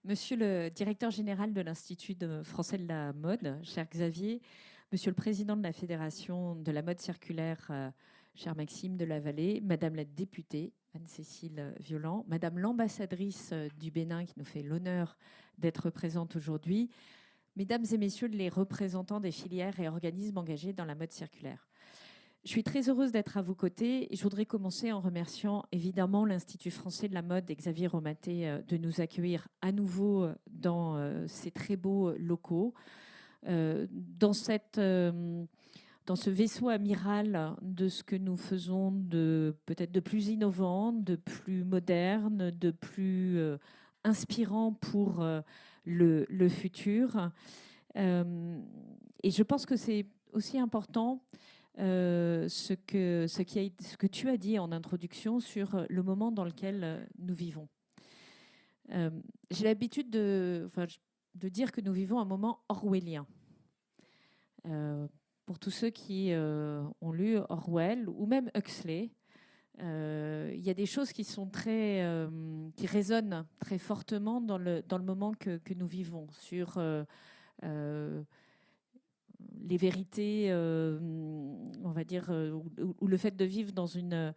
Monsieur le directeur général de l'Institut français de la mode, cher Xavier, monsieur le président de la Fédération de la mode circulaire, cher Maxime de la Vallée, madame la députée Anne-Cécile Violent, madame l'ambassadrice du Bénin qui nous fait l'honneur d'être présente aujourd'hui, mesdames et messieurs les représentants des filières et organismes engagés dans la mode circulaire. Je suis très heureuse d'être à vos côtés et je voudrais commencer en remerciant évidemment l'Institut français de la mode et Xavier Romaté de nous accueillir à nouveau dans ces très beaux locaux. Dans ce vaisseau amiral de ce que nous faisons de peut-être de plus innovant, de plus moderne, de plus inspirant pour le futur. Et je pense que c'est aussi important ce que tu as dit en introduction sur le moment dans lequel nous vivons. J'ai l'habitude de dire que nous vivons un moment orwellien. Pour tous ceux qui ont lu Orwell ou même Huxley, il y a des choses qui sont qui résonnent très fortement dans le moment que nous vivons sur les vérités, on va dire, ou le fait de vivre dans une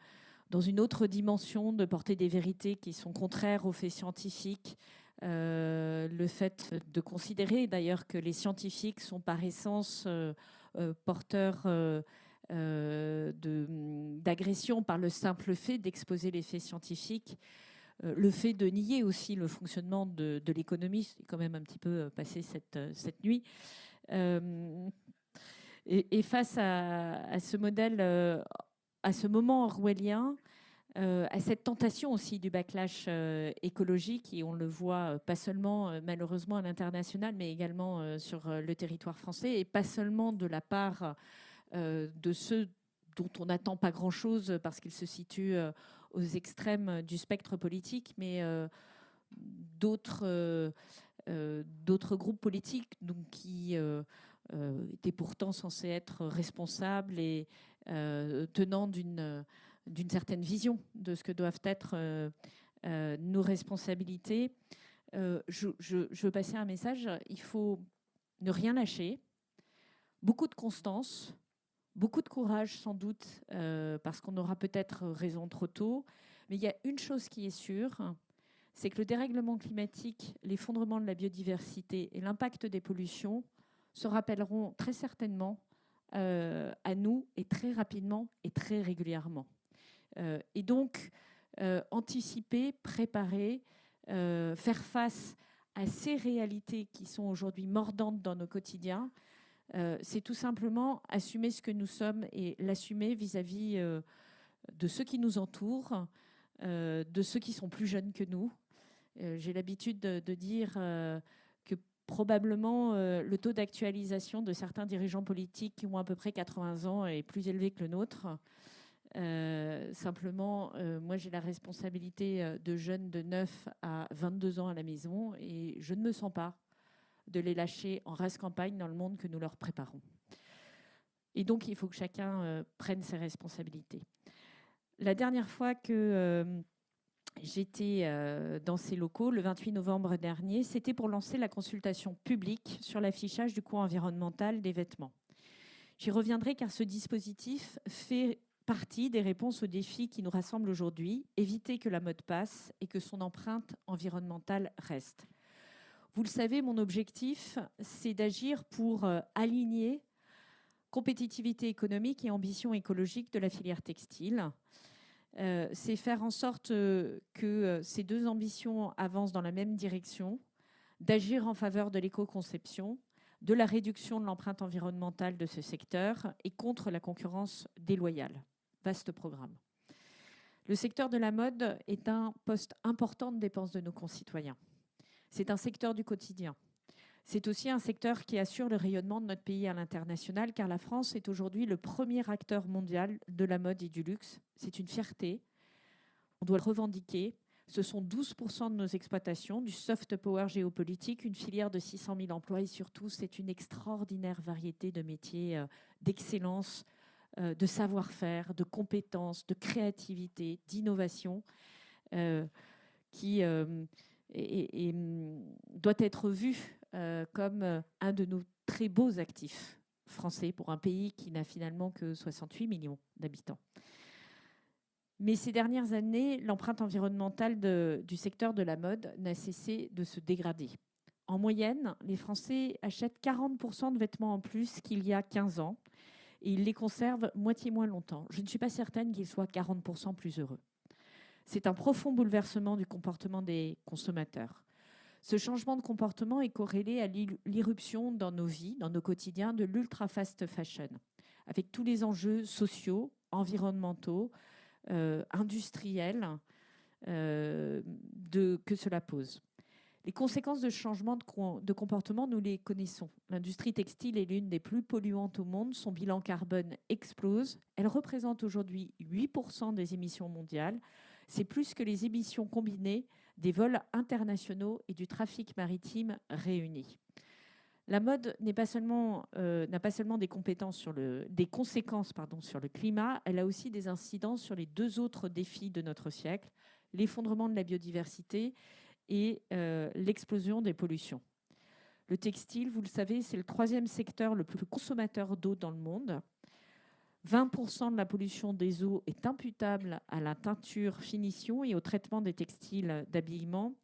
autre dimension, de porter des vérités qui sont contraires aux faits scientifiques, le fait de considérer d'ailleurs que les scientifiques sont par essence porteurs d'agression par le simple fait d'exposer les faits scientifiques, le fait de nier aussi le fonctionnement de l'économie, c'est quand même un petit peu passé cette nuit. Et face à ce modèle, à ce moment orwellien, à cette tentation aussi du backlash écologique, et on le voit pas seulement malheureusement à l'international, mais également sur le territoire français, et pas seulement de la part de ceux dont on n'attend pas grand-chose parce qu'ils se situent aux extrêmes du spectre politique, mais d'autres groupes politiques donc, qui étaient pourtant censés être responsables et tenant d'une certaine vision de ce que doivent être nos responsabilités. Je veux passer un message. Il faut ne rien lâcher, beaucoup de constance, beaucoup de courage sans doute, parce qu'on aura peut-être raison trop tôt. Mais il y a une chose qui est sûre, c'est que le dérèglement climatique, l'effondrement de la biodiversité et l'impact des pollutions se rappelleront très certainement à nous, et très rapidement et très régulièrement. Et donc, anticiper, préparer, faire face à ces réalités qui sont aujourd'hui mordantes dans nos quotidiens, c'est tout simplement assumer ce que nous sommes et l'assumer vis-à-vis de ceux qui nous entourent, de ceux qui sont plus jeunes que nous. J'ai l'habitude de dire que probablement le taux d'actualisation de certains dirigeants politiques qui ont à peu près 80 ans est plus élevé que le nôtre. Simplement, moi j'ai la responsabilité de jeunes de 9 à 22 ans à la maison et je ne me sens pas de les lâcher en race campagne dans le monde que nous leur préparons. Et donc il faut que chacun prenne ses responsabilités. La dernière fois que j'étais dans ces locaux, le 28 novembre dernier, c'était pour lancer la consultation publique sur l'affichage du coût environnemental des vêtements. J'y reviendrai car ce dispositif fait partie des réponses aux défis qui nous rassemblent aujourd'hui, éviter que la mode passe et que son empreinte environnementale reste. Vous le savez, mon objectif, c'est d'agir pour aligner compétitivité économique et ambition écologique de la filière textile. C'est faire en sorte que ces deux ambitions avancent dans la même direction, d'agir en faveur de l'éco-conception, de la réduction de l'empreinte environnementale de ce secteur et contre la concurrence déloyale. Vaste programme. Le secteur de la mode est un poste important de dépenses de nos concitoyens. C'est un secteur du quotidien. C'est aussi un secteur qui assure le rayonnement de notre pays à l'international, car la France est aujourd'hui le premier acteur mondial de la mode et du luxe. C'est une fierté. On doit le revendiquer. Ce sont 12% de nos exploitations, du soft power géopolitique, une filière de 600 000 emplois et surtout, c'est une extraordinaire variété de métiers d'excellence, de savoir-faire, de compétences, de créativité, d'innovation qui doit être vu comme un de nos très beaux actifs français pour un pays qui n'a finalement que 68 millions d'habitants. Mais ces dernières années, l'empreinte environnementale du secteur de la mode n'a cessé de se dégrader. En moyenne, les Français achètent 40% de vêtements en plus qu'il y a 15 ans et ils les conservent moitié moins longtemps. Je ne suis pas certaine qu'ils soient 40% plus heureux. C'est un profond bouleversement du comportement des consommateurs. Ce changement de comportement est corrélé à l'irruption dans nos vies, dans nos quotidiens, de l'ultra-fast fashion, avec tous les enjeux sociaux, environnementaux, industriels que cela pose. Les conséquences de ce changement de comportement, nous les connaissons. L'industrie textile est l'une des plus polluantes au monde. Son bilan carbone explose. Elle représente aujourd'hui 8% des émissions mondiales. C'est plus que les émissions combinées des vols internationaux et du trafic maritime réunis. La mode n'a pas seulement des conséquences sur le climat, elle a aussi des incidences sur les deux autres défis de notre siècle, l'effondrement de la biodiversité et l'explosion des pollutions. Le textile, vous le savez, c'est le 3e secteur le plus consommateur d'eau dans le monde. 20% de la pollution des eaux est imputable à la teinture finition et au traitement des textiles d'habillement.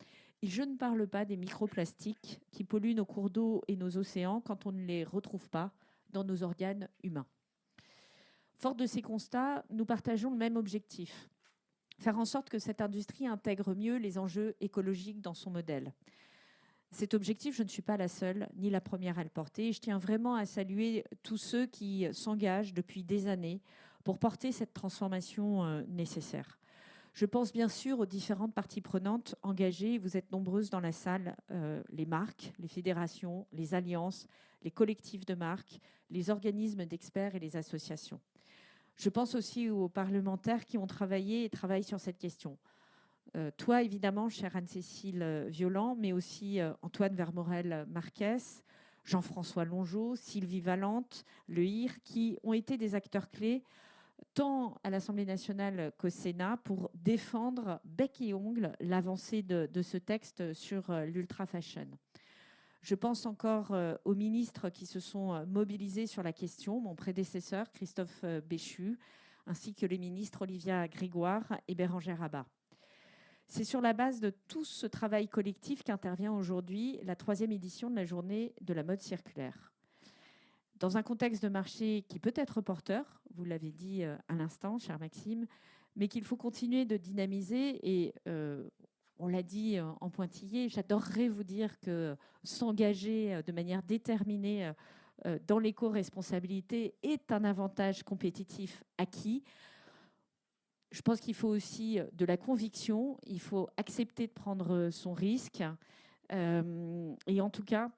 Et je ne parle pas des microplastiques qui polluent nos cours d'eau et nos océans quand on ne les retrouve pas dans nos organes humains. Fort de ces constats, nous partageons le même objectif: faire en sorte que cette industrie intègre mieux les enjeux écologiques dans son modèle. Cet objectif, je ne suis pas la seule, ni la première à le porter. Et je tiens vraiment à saluer tous ceux qui s'engagent depuis des années pour porter cette transformation nécessaire. Je pense bien sûr aux différentes parties prenantes engagées. Vous êtes nombreuses dans la salle, les marques, les fédérations, les alliances, les collectifs de marques, les organismes d'experts et les associations. Je pense aussi aux parlementaires qui ont travaillé et travaillent sur cette question. Toi, évidemment, chère Anne-Cécile Violent, mais aussi Antoine Vermorel-Marquez, Jean-François Longeau, Sylvie Valente, Le Hir, qui ont été des acteurs clés tant à l'Assemblée nationale qu'au Sénat pour défendre bec et ongle l'avancée de ce texte sur l'ultra-fashion. Je pense encore aux ministres qui se sont mobilisés sur la question, mon prédécesseur Christophe Béchu, ainsi que les ministres Olivia Grégoire et Bérangère Abba. C'est sur la base de tout ce travail collectif qu'intervient aujourd'hui la 3e édition de la journée de la mode circulaire. Dans un contexte de marché qui peut être porteur, vous l'avez dit à l'instant, cher Maxime, mais qu'il faut continuer de dynamiser et on l'a dit en pointillé, j'adorerais vous dire que s'engager de manière déterminée dans l'éco-responsabilité est un avantage compétitif acquis. Je pense qu'il faut aussi de la conviction, il faut accepter de prendre son risque. Et en tout cas,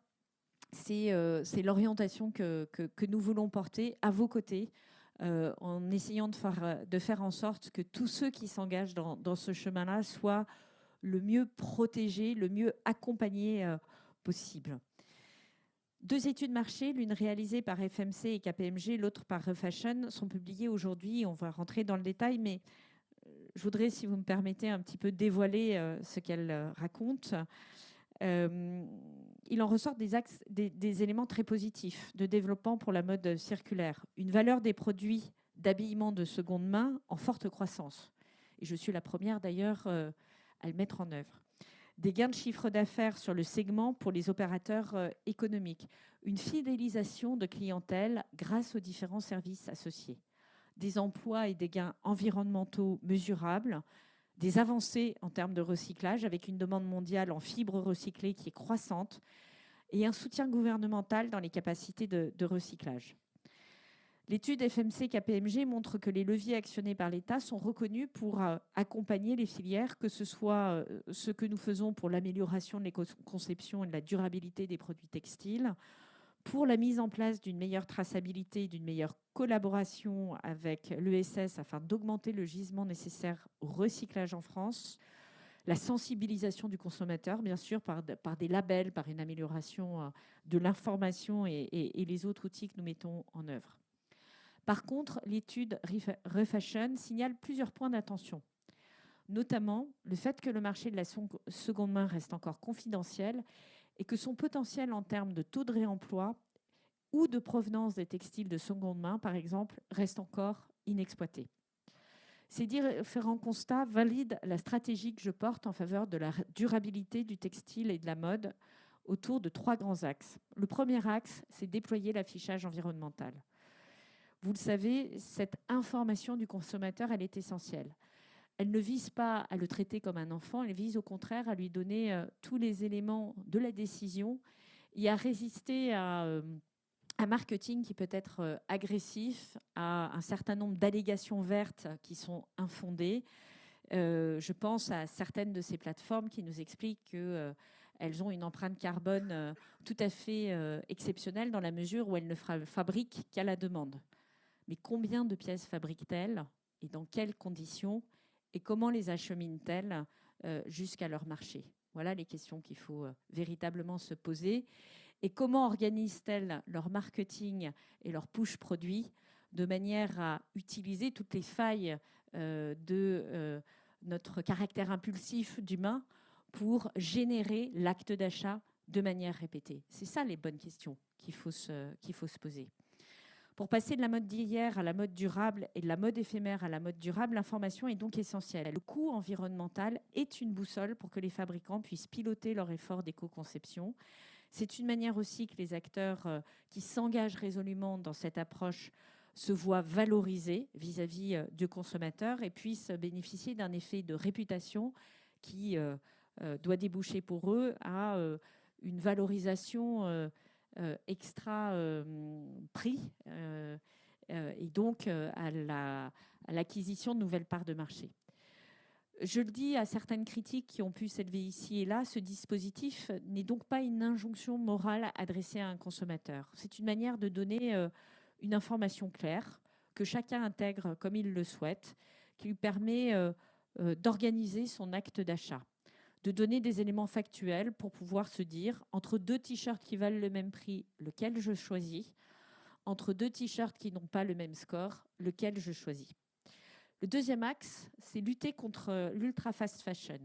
c'est l'orientation que nous voulons porter à vos côtés, en essayant de faire en sorte que tous ceux qui s'engagent dans ce chemin-là soient le mieux protégés, le mieux accompagnés possible. 2 études marché, l'une réalisée par FMC et KPMG, l'autre par Refashion, sont publiées aujourd'hui. On va rentrer dans le détail, mais je voudrais, si vous me permettez, un petit peu dévoiler ce qu'elles racontent. Il en ressort des éléments très positifs de développement pour la mode circulaire. Une valeur des produits d'habillement de seconde main en forte croissance. Et je suis la première d'ailleurs à le mettre en œuvre. Des gains de chiffre d'affaires sur le segment pour les opérateurs économiques. Une fidélisation de clientèle grâce aux différents services associés. Des emplois et des gains environnementaux mesurables. Des avancées en termes de recyclage avec une demande mondiale en fibres recyclées qui est croissante et un soutien gouvernemental dans les capacités de recyclage. L'étude FMC-KPMG montre que les leviers actionnés par l'État sont reconnus pour accompagner les filières, que ce soit ce que nous faisons pour l'amélioration de l'éco-conception et de la durabilité des produits textiles, pour la mise en place d'une meilleure traçabilité et d'une meilleure collaboration avec l'ESS afin d'augmenter le gisement nécessaire au recyclage en France, la sensibilisation du consommateur, bien sûr, par des labels, par une amélioration de l'information et les autres outils que nous mettons en œuvre. Par contre, l'étude Refashion signale plusieurs points d'attention. notamment le fait que le marché de la seconde main reste encore confidentiel et que son potentiel en termes de taux de réemploi ou de provenance des textiles de seconde main, par exemple, reste encore inexploité. Ces différents constats valident la stratégie que je porte en faveur de la durabilité du textile et de la mode autour de 3 grands axes. Le premier axe, c'est déployer l'affichage environnemental. Vous le savez, cette information du consommateur, elle est essentielle. Elle ne vise pas à le traiter comme un enfant, elle vise au contraire à lui donner tous les éléments de la décision et à résister à un marketing qui peut être agressif, à un certain nombre d'allégations vertes qui sont infondées. Je pense à certaines de ces plateformes qui nous expliquent qu'elles ont une empreinte carbone tout à fait exceptionnelle dans la mesure où elles ne fabriquent qu'à la demande. Mais combien de pièces fabriquent-elles et dans quelles conditions et comment les acheminent-elles jusqu'à leur marché? Voilà les questions qu'il faut véritablement se poser. Et comment organisent-elles leur marketing et leur push produit de manière à utiliser toutes les failles de notre caractère impulsif d'humain pour générer l'acte d'achat de manière répétée? C'est ça les bonnes questions qu'il faut se poser. Pour passer de la mode d'hier à la mode durable et de la mode éphémère à la mode durable, l'information est donc essentielle. Le coût environnemental est une boussole pour que les fabricants puissent piloter leur effort d'éco-conception. C'est une manière aussi que les acteurs qui s'engagent résolument dans cette approche se voient valorisés vis-à-vis du consommateur et puissent bénéficier d'un effet de réputation qui doit déboucher pour eux à une valorisation extra prix et donc à l'acquisition de nouvelles parts de marché. Je le dis à certaines critiques qui ont pu s'élever ici et là, ce dispositif n'est donc pas une injonction morale adressée à un consommateur. C'est une manière de donner une information claire que chacun intègre comme il le souhaite, qui lui permet d'organiser son acte d'achat, de donner des éléments factuels pour pouvoir se dire, entre 2 t-shirts qui valent le même prix, lequel je choisis, entre 2 t-shirts qui n'ont pas le même score, lequel je choisis. Le deuxième axe, c'est lutter contre l'ultra fast fashion.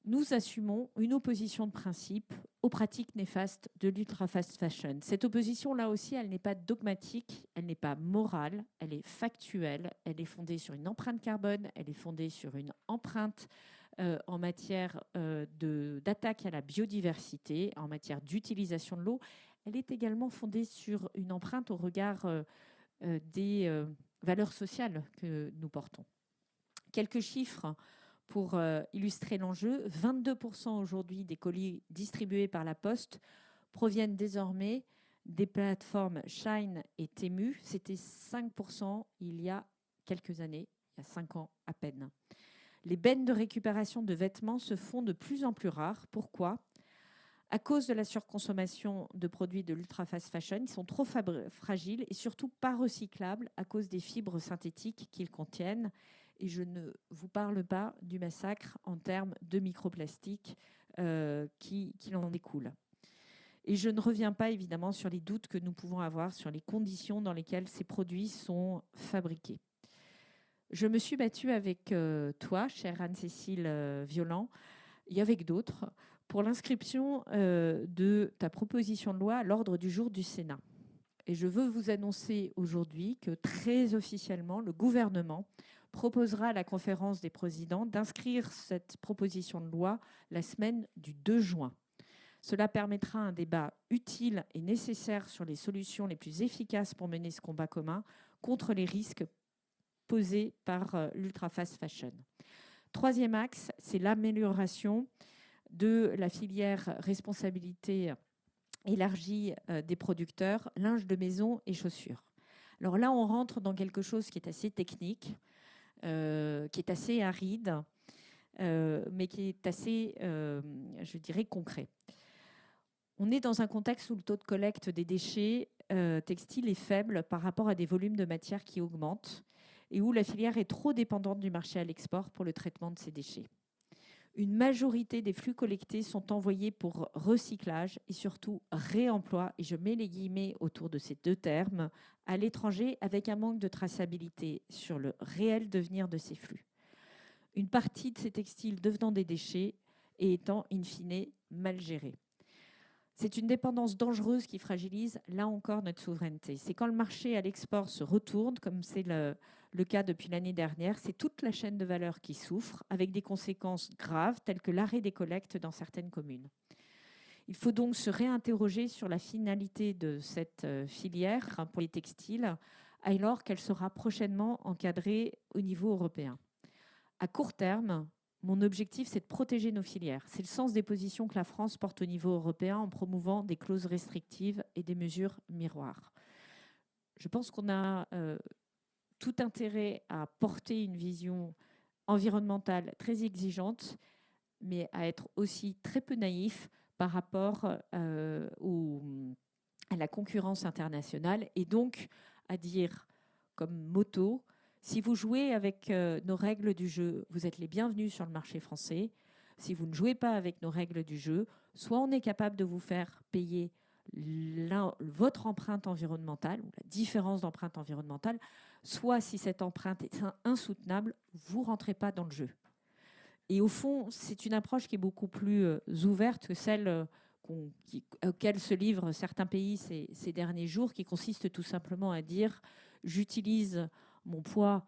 Nous assumons une opposition de principe aux pratiques néfastes de l'ultra fast fashion. Cette opposition, là aussi, elle n'est pas dogmatique, elle n'est pas morale, elle est factuelle, elle est fondée sur une empreinte carbone, elle est fondée sur une empreinte en matière d'attaque à la biodiversité, en matière d'utilisation de l'eau. Elle est également fondée sur une empreinte au regard des valeurs sociales que nous portons. Quelques chiffres pour illustrer l'enjeu. 22% aujourd'hui des colis distribués par la Poste proviennent désormais des plateformes Shein et Temu. C'était 5% il y a quelques années, il y a 5 ans à peine. Les bennes de récupération de vêtements se font de plus en plus rares. Pourquoi ? À cause de la surconsommation de produits de l'ultra fast fashion, ils sont trop fragiles et surtout pas recyclables à cause des fibres synthétiques qu'ils contiennent. Et je ne vous parle pas du massacre en termes de microplastiques qui en découle. Et je ne reviens pas évidemment sur les doutes que nous pouvons avoir sur les conditions dans lesquelles ces produits sont fabriqués. Je me suis battue avec toi, chère Anne-Cécile Violent, et avec d'autres, pour l'inscription de ta proposition de loi à l'ordre du jour du Sénat. Et je veux vous annoncer aujourd'hui que très officiellement, le gouvernement proposera à la conférence des présidents d'inscrire cette proposition de loi la semaine du 2 juin. Cela permettra un débat utile et nécessaire sur les solutions les plus efficaces pour mener ce combat commun contre les risques posés par l'ultra fast fashion. Troisième axe, c'est l'amélioration de la filière responsabilité élargie des producteurs, linge de maison et chaussures. Alors là, on rentre dans quelque chose qui est assez technique, qui est assez aride, mais qui est assez, je dirais, concret. On est dans un contexte où le taux de collecte des déchets textiles est faible par rapport à des volumes de matière qui augmentent et où la filière est trop dépendante du marché à l'export pour le traitement de ces déchets. Une majorité des flux collectés sont envoyés pour recyclage et surtout réemploi, et je mets les guillemets autour de ces 2 termes, à l'étranger avec un manque de traçabilité sur le réel devenir de ces flux. une partie de ces textiles devenant des déchets et étant in fine mal gérés. C'est une dépendance dangereuse qui fragilise, là encore, notre souveraineté. C'est quand le marché à l'export se retourne, comme c'est le cas depuis l'année dernière, c'est toute la chaîne de valeur qui souffre, avec des conséquences graves telles que l'arrêt des collectes dans certaines communes. Il faut donc se réinterroger sur la finalité de cette filière pour les textiles, alors qu'elle sera prochainement encadrée au niveau européen. À court terme, mon objectif, c'est de protéger nos filières. C'est le sens des positions que la France porte au niveau européen en promouvant des clauses restrictives et des mesures miroirs. Je pense qu'on a tout intérêt à porter une vision environnementale très exigeante, mais à être aussi très peu naïf par rapport à la concurrence internationale et donc à dire comme motto, si vous jouez avec nos règles du jeu, vous êtes les bienvenus sur le marché français. Si vous ne jouez pas avec nos règles du jeu, soit on est capable de vous faire payer votre empreinte environnementale ou la différence d'empreinte environnementale, soit si cette empreinte est insoutenable, vous ne rentrez pas dans le jeu. Et au fond, c'est une approche qui est beaucoup plus ouverte que celle auxquelles se livrent certains pays ces derniers jours, qui consiste tout simplement à dire « j'utilise mon poids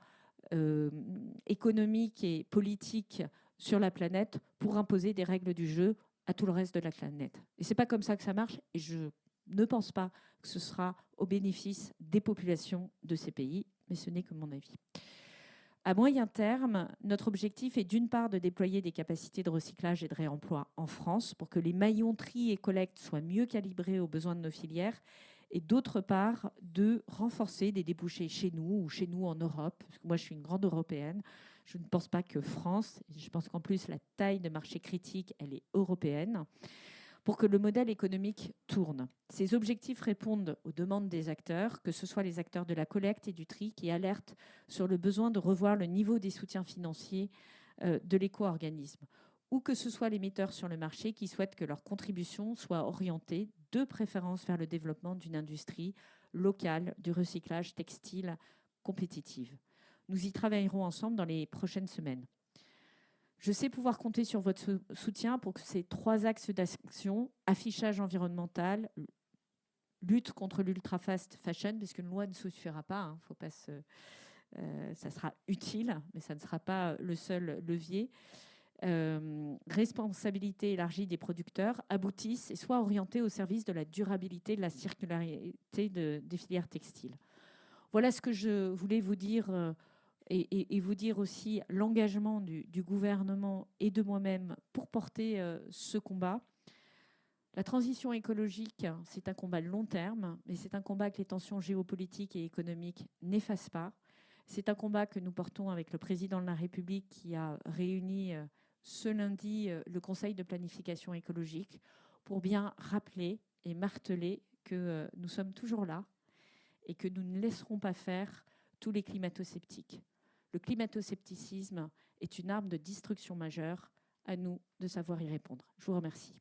économique et politique sur la planète pour imposer des règles du jeu à tout le reste de la planète ». Et ce n'est pas comme ça que ça marche, et je ne pense pas que ce sera au bénéfice des populations de ces pays, mais ce n'est que mon avis. À moyen terme, notre objectif est d'une part de déployer des capacités de recyclage et de réemploi en France pour que les maillons tri et collecte soient mieux calibrés aux besoins de nos filières, et d'autre part de renforcer des débouchés chez nous ou chez nous en Europe. Parce que moi, je suis une grande européenne. Je ne pense pas que France. Je pense qu'en plus, la taille de marché critique, elle est européenne, pour que le modèle économique tourne. Ces objectifs répondent aux demandes des acteurs, que ce soit les acteurs de la collecte et du tri, qui alertent sur le besoin de revoir le niveau des soutiens financiers de l'éco-organisme, ou que ce soit les metteurs sur le marché qui souhaitent que leur contribution soit orientée de préférence vers le développement d'une industrie locale du recyclage textile compétitive. Nous y travaillerons ensemble dans les prochaines semaines. Je sais pouvoir compter sur votre soutien pour que ces 3 axes d'action, affichage environnemental, lutte contre l'ultra-fast fashion, parce qu'une loi ne suffira pas, hein, faut pas ça sera utile, mais ça ne sera pas le seul levier, responsabilité élargie des producteurs, aboutissent et soient orientés au service de la durabilité, de la circularité des filières textiles. Voilà ce que je voulais vous dire et vous dire aussi l'engagement du gouvernement et de moi-même pour porter ce combat. La transition écologique, c'est un combat de long terme, mais c'est un combat que les tensions géopolitiques et économiques n'effacent pas. C'est un combat que nous portons avec le président de la République qui a réuni ce lundi le Conseil de planification écologique pour bien rappeler et marteler que nous sommes toujours là et que nous ne laisserons pas faire tous les climato-sceptiques. Le climato-scepticisme est une arme de destruction majeure. À nous de savoir y répondre. Je vous remercie.